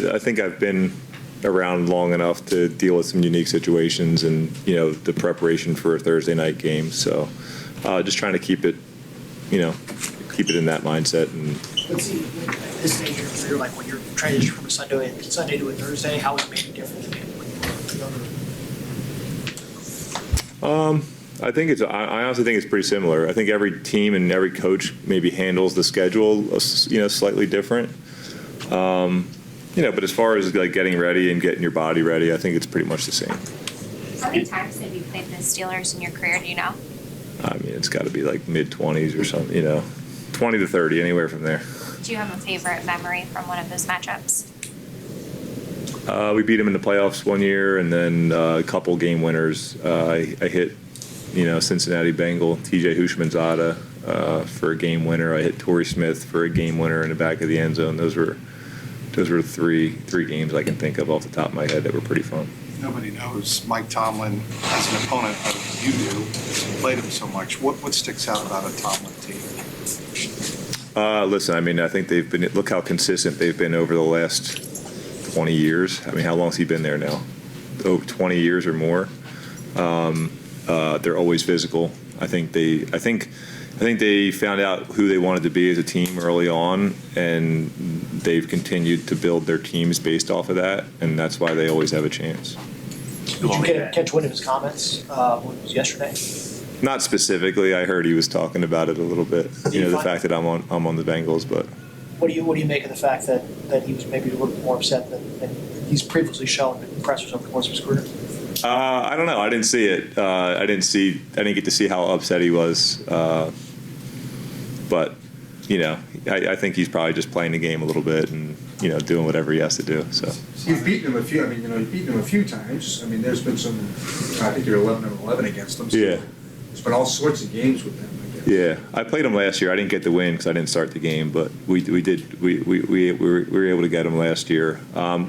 I think I've been around long enough to deal with some unique situations and, the preparation for a Thursday night game. So just trying to keep it in that mindset. And Let's see, at this stage of your career, like when you're transitioning from a Sunday to a Thursday, how has it made a difference when you were younger? I honestly think it's pretty similar. I think every team and every coach maybe handles the schedule, slightly different. But as far as like getting ready and getting your body ready, I think it's pretty much the same. How many times have you played the Steelers in your career? Do you know? I mean, it's got to be like mid-20s or something, 20 to 30, anywhere from there. Do you have a favorite memory from one of those matchups? We beat them in the playoffs one year, and then a couple game winners. I hit, Cincinnati Bengal, T.J. Hushmanzada for a game winner. I hit Torrey Smith for a game winner in the back of the end zone. Those were three games I can think of off the top of my head that were pretty fun. Nobody knows Mike Tomlin as an opponent, but you do. You played him so much. What sticks out about a Tomlin team? Listen, I mean, I think look how consistent they've been over the last 20 years. I mean, how long's he been there now? 20 years or more. They're always physical. I think they found out who they wanted to be as a team early on, and they've continued to build their teams based off of that, and that's why they always have a chance. Did you catch one of his comments when it was yesterday? Not specifically. I heard he was talking about it a little bit. The fact that I'm on the Bengals, but what do you make of the fact that he was maybe a little bit more upset than he's previously shown in pressers over the course of his career? I don't know. I didn't see it. I didn't get to see how upset he was. But I think he's probably just playing the game a little bit and doing whatever he has to do. So you've beaten him a few. I mean, you've beaten him a few times. I mean, there's been some. I think you're 11-11 against them. So yeah. There's been all sorts of games with them, I guess. Yeah, I played him last year. I didn't get the win because I didn't start the game, but we were able to get him last year.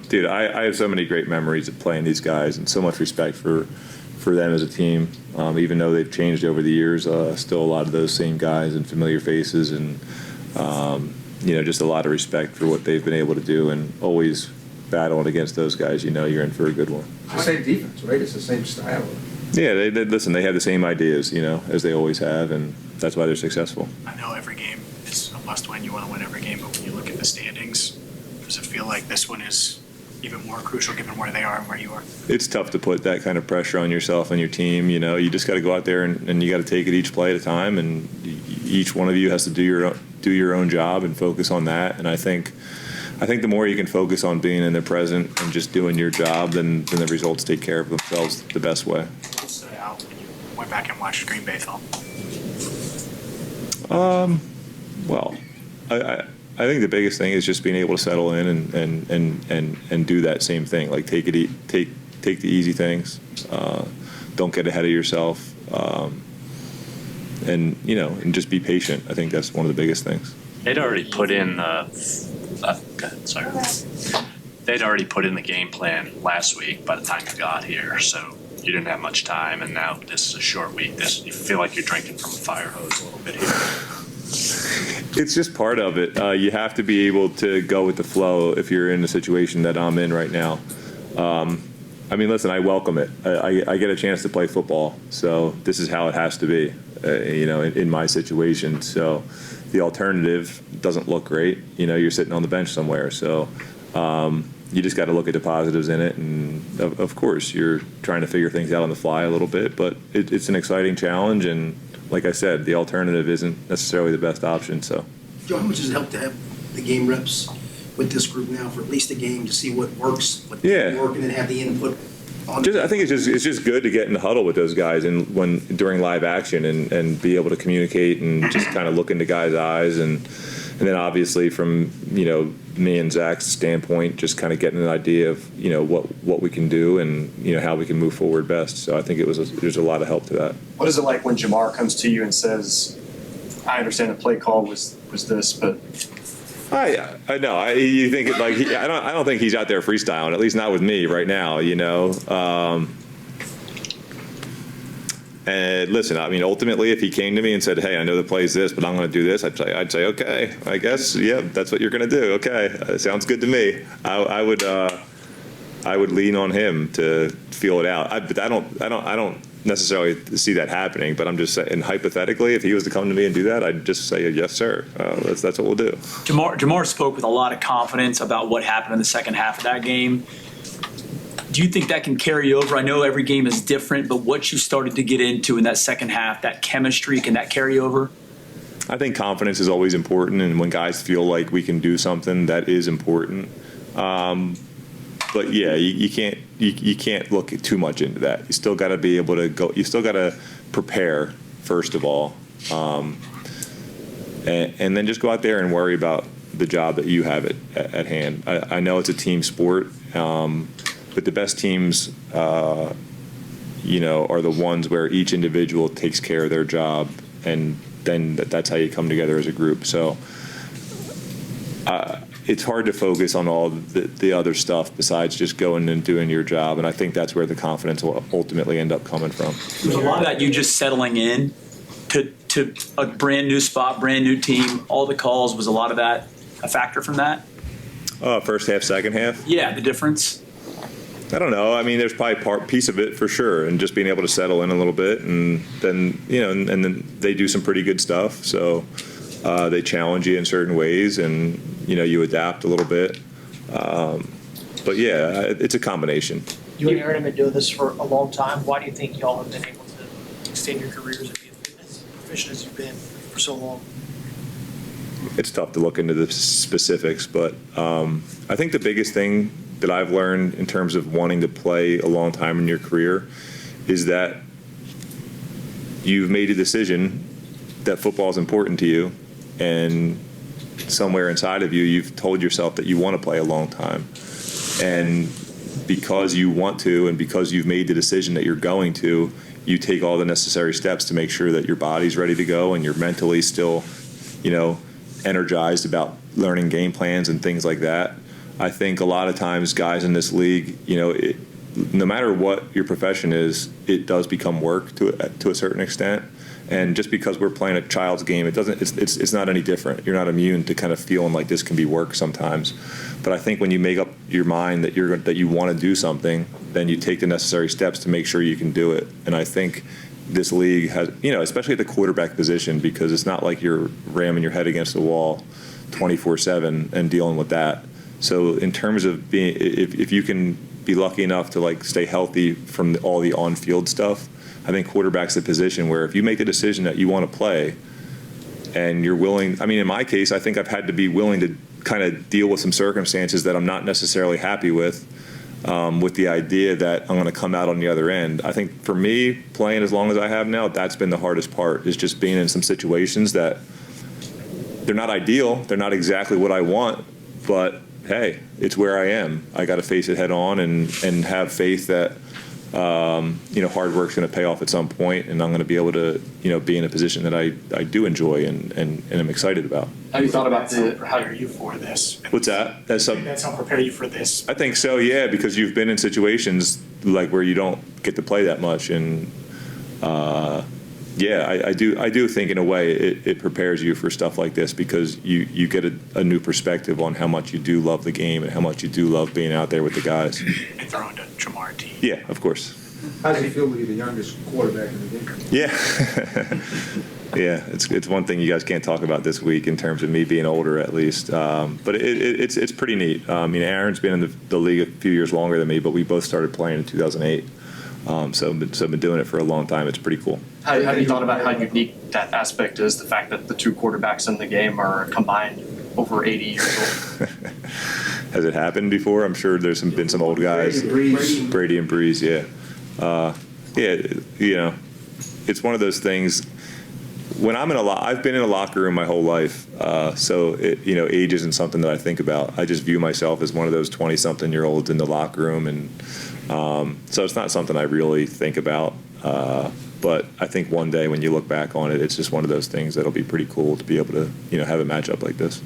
Dude, I have so many great memories of playing these guys and so much respect for them as a team. Even though they've changed over the years, still a lot of those same guys and familiar faces, and just a lot of respect for what they've been able to do, and always battling against those guys. You're in for a good one. It's the same defense, right? It's the same style. Yeah, they listen. They have the same ideas, as they always have, and that's why they're successful. I know every game is a must-win. You want to win every game, but when you look at the standings, does it feel like this one is even more crucial given where they are and where you are? It's tough to put that kind of pressure on yourself and your team. You just got to go out there and you got to take it each play at a time, and each one of you has to do your own job and focus on that. And I think the more you can focus on being in the present and just doing your job, then the results take care of themselves the best way. What stood out when you went back and watched Green Bay film? Well, I think the biggest thing is just being able to settle in and do that same thing. Like take the easy things. Don't get ahead of yourself. And just be patient. I think that's one of the biggest things. They'd already put in They'd already put in the game plan last week by the time you got here, so you didn't have much time, and now this is a short week. You feel like you're drinking from a fire hose a little bit here. It's just part of it. You have to be able to go with the flow if you're in the situation that I'm in right now. Listen, I welcome it. I get a chance to play football, so this is how it has to be, in my situation. So the alternative doesn't look great. You're sitting on the bench somewhere. So you just got to look at the positives in it. And, of course, you're trying to figure things out on the fly a little bit. But it's an exciting challenge. And, like I said, the alternative isn't necessarily the best option. So, Joe, how much does it help to have the game reps with this group now for at least a game to see what works, what doesn't work, and then have the input on it? I think it's just good to get in the huddle with those guys and during live action and be able to communicate and just kind of look into guys' eyes and then obviously from me and Zach's standpoint, just kind of getting an idea of what we can do and how we can move forward best. So I think there's a lot of help to that. What is it like when Jamar comes to you and says, "I understand the play call was this, but"? I know. You think it like I don't think he's out there freestyling. At least not with me right now. And listen, I mean, ultimately, if he came to me and said, "Hey, I know the play's this, but I'm going to do this," I'd say, "Okay, I guess, yeah, that's what you're going to do. Okay, sounds good to me." I would lean on him to feel it out. But I don't necessarily see that happening. But I'm just saying, hypothetically, if he was to come to me and do that, I'd just say, "Yes, sir. That's what we'll do." Jamar spoke with a lot of confidence about what happened in the second half of that game. Do you think that can carry over? I know every game is different, but what you started to get into in that second half, that chemistry, can that carry over? I think confidence is always important, and when guys feel like we can do something, that is important. But yeah, you can't look too much into that. You still got to be able to go. You still got to prepare first of all, and then just go out there and worry about the job that you have at hand. I know it's a team sport. But the best teams, are the ones where each individual takes care of their job, and then that's how you come together as a group. So it's hard to focus on all the other stuff besides just going and doing your job, and I think that's where the confidence will ultimately end up coming from. Was a lot of that you just settling in to a brand new spot, brand new team, all the calls, was a lot of that a factor from that? First half, second half? Yeah, the difference. I don't know. I mean, there's probably piece of it for sure, and just being able to settle in a little bit, and then and then they do some pretty good stuff. So they challenge you in certain ways, and you adapt a little bit. But yeah, it's a combination. You and Aaron have been doing this for a long time. Why do you think y'all have been able to extend your careers and be as proficient as you've been for so long? It's tough to look into the specifics, but I think the biggest thing that I've learned in terms of wanting to play a long time in your career is that you've made a decision that football is important to you, and somewhere inside of you, you've told yourself that you want to play a long time. And because you want to, and because you've made the decision that you're going to, you take all the necessary steps to make sure that your body's ready to go and you're mentally still, energized about learning game plans and things like that. I think a lot of times guys in this league, no matter what your profession is, it does become work to a certain extent. And just because we're playing a child's game, it's not any different. You're not immune to kind of feeling like this can be work sometimes. But I think when you make up your mind that you want to do something, then you take the necessary steps to make sure you can do it. And I think this league has, especially at the quarterback position, because it's not like you're ramming your head against the wall 24/7 and dealing with that. So in terms of being, if you can be lucky enough to stay healthy from all the on-field stuff, I think quarterback's a position where if you make the decision that you want to play and you're willing, in my case, I think I've had to be willing to kind of deal with some circumstances that I'm not necessarily happy with the idea that I'm going to come out on the other end. I think for me, playing as long as I have now, that's been the hardest part, is just being in some situations that they're not ideal, they're not exactly what I want, but hey, it's where I am. I got to face it head on and have faith that hard work's going to pay off at some point, and I'm going to be able to be in a position that I do enjoy and am excited about. Have you thought about how prepare you for this? What's that? That's how prepare you for this. I think so, yeah, because you've been in situations where you don't get to play that much, and I do think in a way it prepares you for stuff like this, because you get a new perspective on how much you do love the game and how much you do love being out there with the guys. And throwing to Jamar T. Yeah, of course. How does it feel to be the youngest quarterback in the game? Yeah. Yeah, it's one thing you guys can't talk about this week in terms of me being older, at least. But it's pretty neat. Aaron's been in the league a few years longer than me, but we both started playing in 2008. So I've been doing it for a long time. It's pretty cool. How have you thought about how unique that aspect is, the fact that the two quarterbacks in the game are combined over 80 years old? Has it happened before? I'm sure there's been some old guys. Brady and Breeze, yeah. It's one of those things. When I'm I've been in a locker room my whole life, so age isn't something that I think about. I just view myself as one of those 20-something-year-olds in the locker room, and so it's not something I really think about. But I think one day when you look back on it, it's just one of those things that'll be pretty cool to be able to have a matchup like this.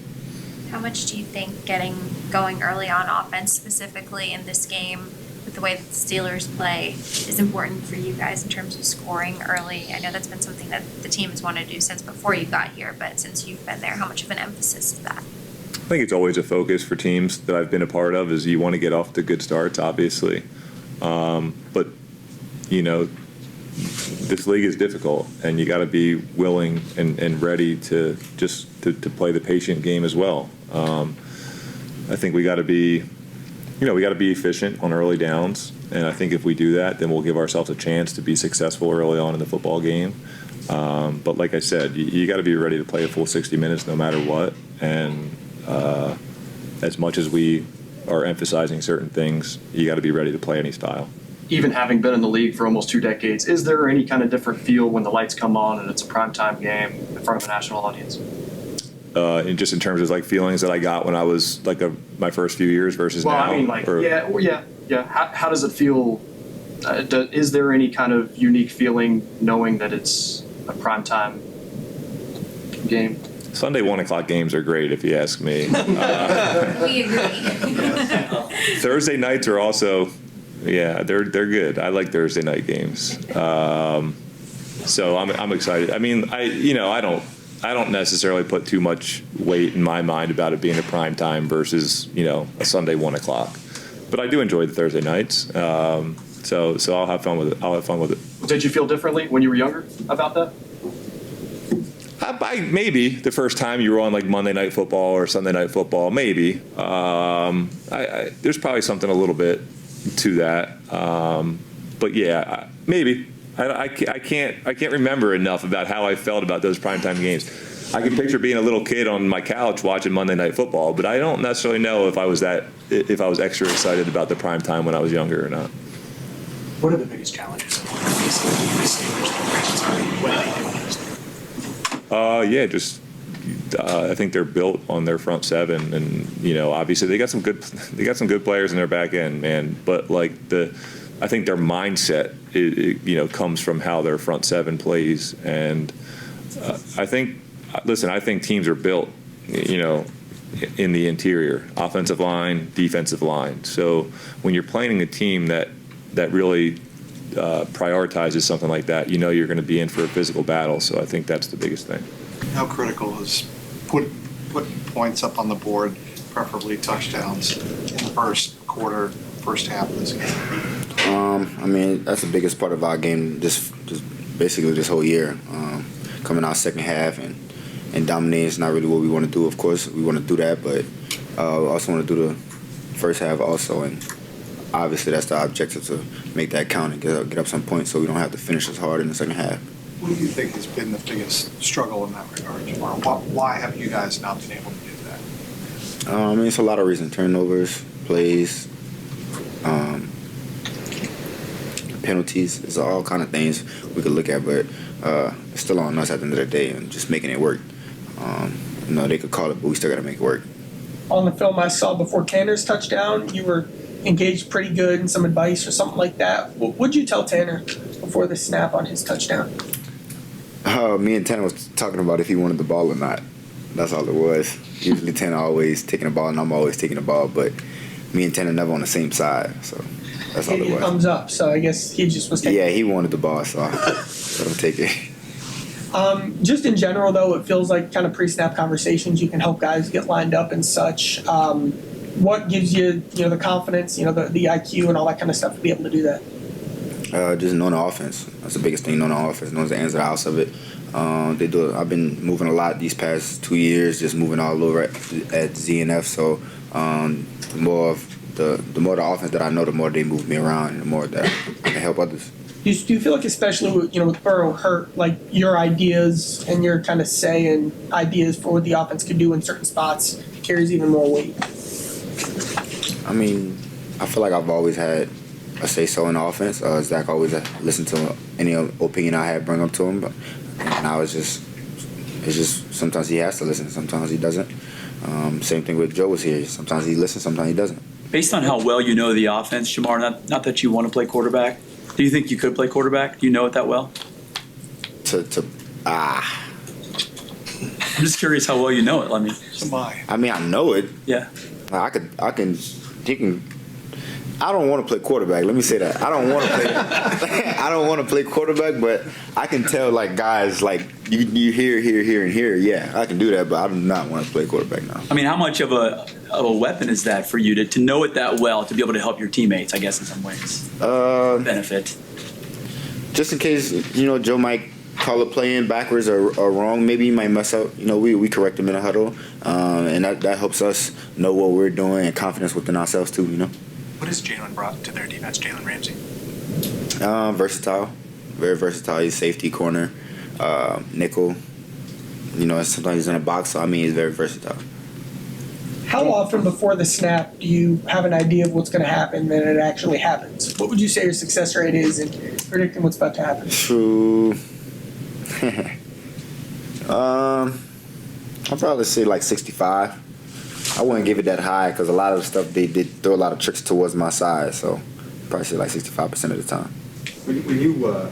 How much do you think going early on offense, specifically in this game, with the way that the Steelers play is important for you guys in terms of scoring early? I know that's been something that the team has wanted to do since before you got here, but since you've been there, how much of an emphasis is that? I think it's always a focus for teams that I've been a part of is you want to get off to good starts, obviously. But, this league is difficult, and you got to be willing and ready to play the patient game as well. I think we got to be efficient on early downs, and I think if we do that, then we'll give ourselves a chance to be successful early on in the football game. But like I said, you got to be ready to play a full 60 minutes no matter what, and as much as we are emphasizing certain things, you got to be ready to play any style. Even having been in the league for almost 2 decades, is there any kind of different feel when the lights come on and it's a primetime game in front of a national audience? And just in terms of like feelings that I got when I was like my first few years versus now. Well, I mean, yeah. How does it feel? Is there any kind of unique feeling knowing that it's a primetime game? Sunday 1:00 games are great, if you ask me. We agree. Thursday nights are also, they're good. I like Thursday night games. So I'm excited. I mean, I don't necessarily put too much weight in my mind about it being a prime time versus a Sunday 1:00. But I do enjoy the Thursday nights. So I'll have fun with it. Did you feel differently when you were younger about that? Maybe the first time you were on like Monday Night Football or Sunday Night Football, maybe. There's probably something a little bit to that, but yeah, maybe. I can't remember enough about how I felt about those primetime games. I can picture being a little kid on my couch watching Monday Night Football, but I don't necessarily know if I was extra excited about the primetime when I was younger or not. What are the biggest challenges of facing the Steelers when they do understand? I think they're built on their front seven, and obviously they got some good players in their back end, man. But like I think their mindset, comes from how their front seven plays, and I think teams are built, in the interior, offensive line, defensive line. So when you're playing a team that really prioritizes something like that, you're going to be in for a physical battle. So I think that's the biggest thing. How critical is putting points up on the board, preferably touchdowns, in the first quarter, first half of this game? I mean, that's the biggest part of our game, just basically this whole year. Coming out second half and dominating is not really what we want to do. Of course, we want to do that, but we also want to do the first half also. And obviously, that's the objective, to make that count and get up some points so we don't have to finish as hard in the second half. What do you think has been the biggest struggle in that regard, Jamar? Why have you guys not been able to do that? I mean, it's a lot of reasons. Turnovers, plays, penalties. It's all kind of things we could look at, but it's still on us at the end of the day and just making it work. They could call it, but we still got to make it work. On the film I saw before Tanner's touchdown, you were engaged pretty good in some advice or something like that. What'd you tell Tanner before the snap on his touchdown? Me and Tanner was talking about if he wanted the ball or not. That's all it was. Usually Tanner always taking the ball and I'm always taking the ball, but me and Tanner never on the same side, so that's all it was. Thumbs up, so I guess he just was taking Yeah, he wanted the ball, so I let him take it. Just in general, though, it feels like kind of pre-snap conversations, you can help guys get lined up and such. What gives you, the confidence, the IQ and all that kind of stuff to be able to do that? Just knowing the offense. That's the biggest thing, knowing the offense, knowing the ins and outs of it. I've been moving a lot these past 2 years, just moving all over at ZNF. So the more the offense that I know, the more they move me around, and the more that I can help others. Do you feel like, especially with Burrow hurt, like your ideas and your kind of say and ideas for what the offense could do in certain spots carries even more weight? I mean, I feel like I've always had a say-so in the offense. Zach always listened to any opinion I had, bring up to him. But now it's just sometimes he has to listen, sometimes he doesn't. Same thing with Joe was here. Sometimes he listens, sometimes he doesn't. Based on how well you know the offense, Jamar, not that you want to play quarterback, do you think you could play quarterback? Do you know it that well? I'm just curious how well you know it. I mean, I know it. Yeah. He can I don't want to play quarterback. Let me say that. I don't want to play. I don't want to play quarterback, but I can tell like guys like you here, and here. Yeah, I can do that, but I do not want to play quarterback now. I mean, how much of a weapon is that for you to know it that well, to be able to help your teammates? I guess in some ways, benefit. Just in case Joe might call a play in backwards or wrong. Maybe he might mess up. We correct him in a huddle, and that helps us know what we're doing and confidence within ourselves too. What has Jalen brought to their defense, Jalen Ramsey? Versatile, very versatile. He's safety, corner, nickel. Sometimes he's in a box. So he's very versatile. How often before the snap do you have an idea of what's going to happen, then it actually happens? What would you say your success rate is in predicting what's about to happen? True. I'll probably say like 65. I wouldn't give it that high because a lot of the stuff they did throw a lot of tricks towards my side, so probably say like 65% of the time. When you are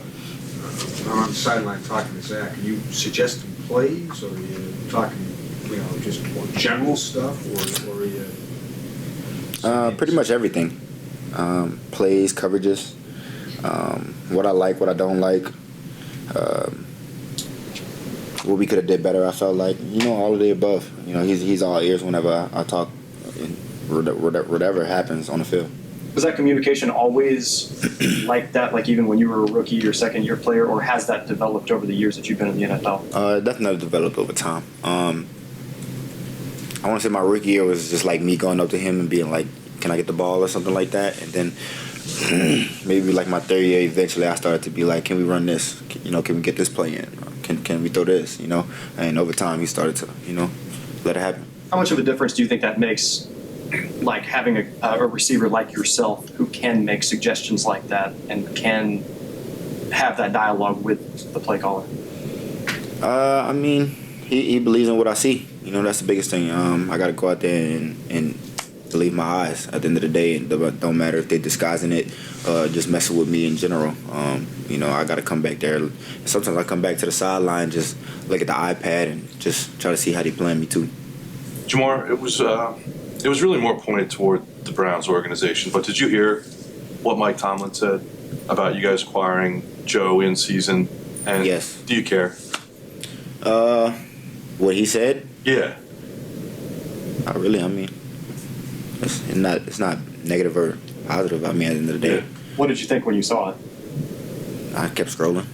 on the sideline talking to Zach, are you suggesting plays, or are you talking, just more general stuff, or are you? Pretty much everything. Plays, coverages, what I like, what I don't like. What we could have did better, I felt like, all of the above. He's all ears whenever I talk, and whatever happens on the field. Was that communication always like that, like even when you were a rookie or second-year player, or has that developed over the years that you've been in the NFL? Definitely developed over time. I want to say my rookie year was just like me going up to him and being like, can I get the ball or something like that? And then maybe like my third year, eventually I started to be like, can we run this? Can we get this play in? Can we throw this? And over time he started to, let it happen. How much of a difference do you think that makes, like having a receiver like yourself who can make suggestions like that and can have that dialogue with the play caller? He believes in what I see. That's the biggest thing. I got to go out there and believe my eyes at the end of the day. It don't matter if they're disguising it, just messing with me in general. I got to come back there. Sometimes I come back to the sideline, just look at the iPad and just try to see how they playing me too. Jamar, it was really more pointed toward the Browns organization, but did you hear what Mike Tomlin said about you guys acquiring Joe in season? And yes. Do you care? What he said? Yeah. Not really. It's not negative or positive. At the end of the day. Yeah. What did you think when you saw it? I kept scrolling.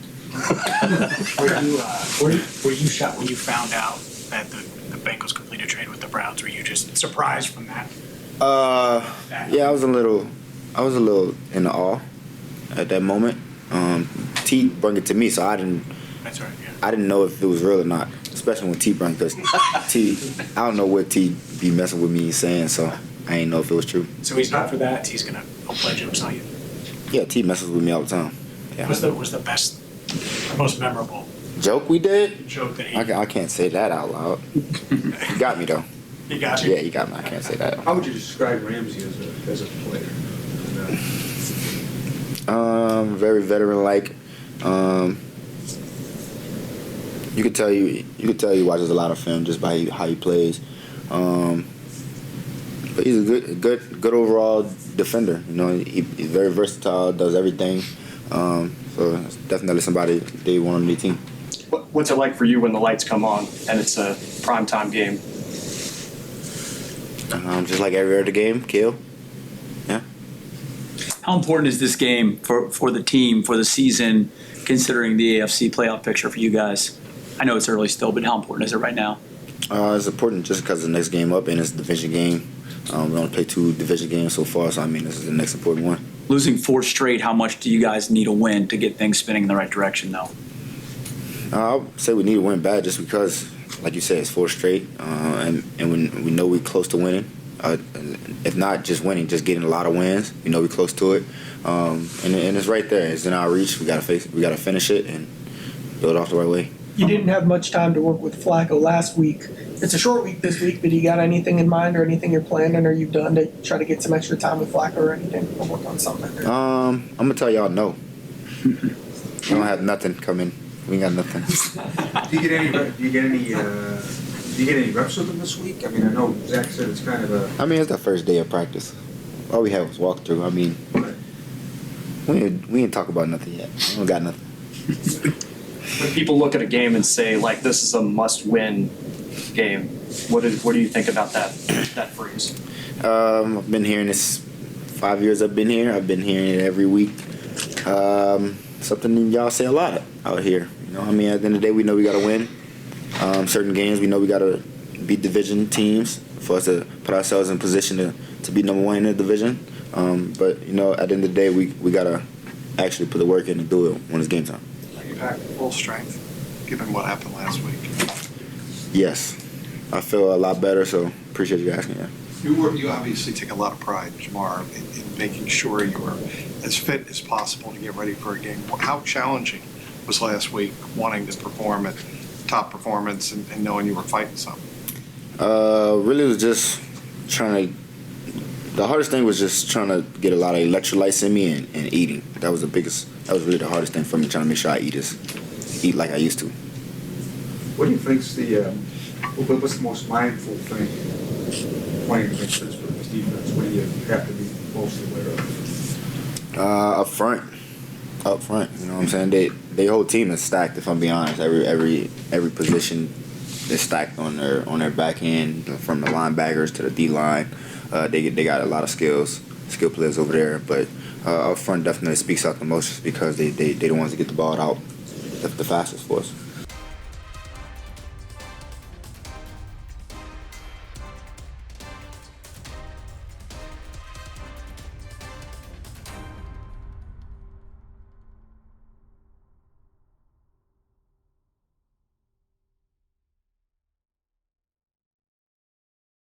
Were you shocked when you found out that the Bengals completed a trade with the Browns? Were you just surprised from that? Yeah, I was a little in awe at that moment. T brought it to me, so I didn't. That's right. Yeah. I didn't know if it was real or not, especially when T brought it, because T, I don't know what T be messing with me and saying, so I ain't know if it was true. So he's not for that. He'll play jokes on you. Yeah, T messes with me all the time. Yeah. Was the best, most memorable joke we did? Joke that he. I can't say that out loud. You got me though. He got you. Yeah, you got me. I can't say that. How would you describe Ramsey as a player? Very veteran-like. You could tell he watches a lot of film just by how he plays. But he's a good overall defender. He's very versatile, does everything. So it's definitely somebody they want on the team. What's it like for you when the lights come on and it's a primetime game? Just like every other game, kill. Yeah. How important is this game for the team, for the season, considering the AFC playoff picture for you guys? I know it's early still, but how important is it right now? It's important just because the next game up and it's a division game. We only play 2 division games so far, so this is the next important one. Losing 4 straight, how much do you guys need a win to get things spinning in the right direction, though? I would say we need to win bad just because, like you said, it's 4 straight, and we know we're close to winning. If not just winning, just getting a lot of wins. We know we're close to it, and it's right there. It's in our reach. We gotta finish it and build off the right way. You didn't have much time to work with Flacco last week. It's a short week this week, but you got anything in mind or anything you're planning or you've done to try to get some extra time with Flacco or anything, or work on something? I'm gonna tell y'all no. We don't have nothing coming. We ain't got nothing. Do you get any reps with him this week? I know Zach said it's kind of a. It's the first day of practice. All we had was walkthrough. I mean, we ain't talk about nothing yet. We don't got nothing. When people look at a game and say, like, this is a must-win game, what do you think about that phrase? I've been hearing this 5 years I've been here. I've been hearing it every week. Something y'all say a lot out here. You know, I mean, at the end of the day, we know we got to win. Certain games, we know we got to beat division teams for us to put ourselves in position to be number one in the division. But, you know, at the end of the day, we got to actually put the work in and do it when it's game time. Are you back to full strength, given what happened last week? Yes. I feel a lot better, so appreciate you asking that. You obviously take a lot of pride, Jamar, in making sure you were as fit as possible to get ready for a game. How challenging was last week wanting to perform at top performance and knowing you were fighting something? Really was just trying to. The hardest thing was just trying to get a lot of electrolytes in me and eating. That was really the hardest thing for me, trying to make sure I eat like I used to. What do you think's what's the most mindful thing playing against Pittsburgh's defense? What do you have to be most aware of? Up front, you know what I'm saying? They whole team is stacked. If I'm being honest, every position is stacked on their back end, from the linebackers to the D line. They got a lot of skill players over there. But up front definitely speaks out the most, just because they the ones that get the ball out the fastest for us.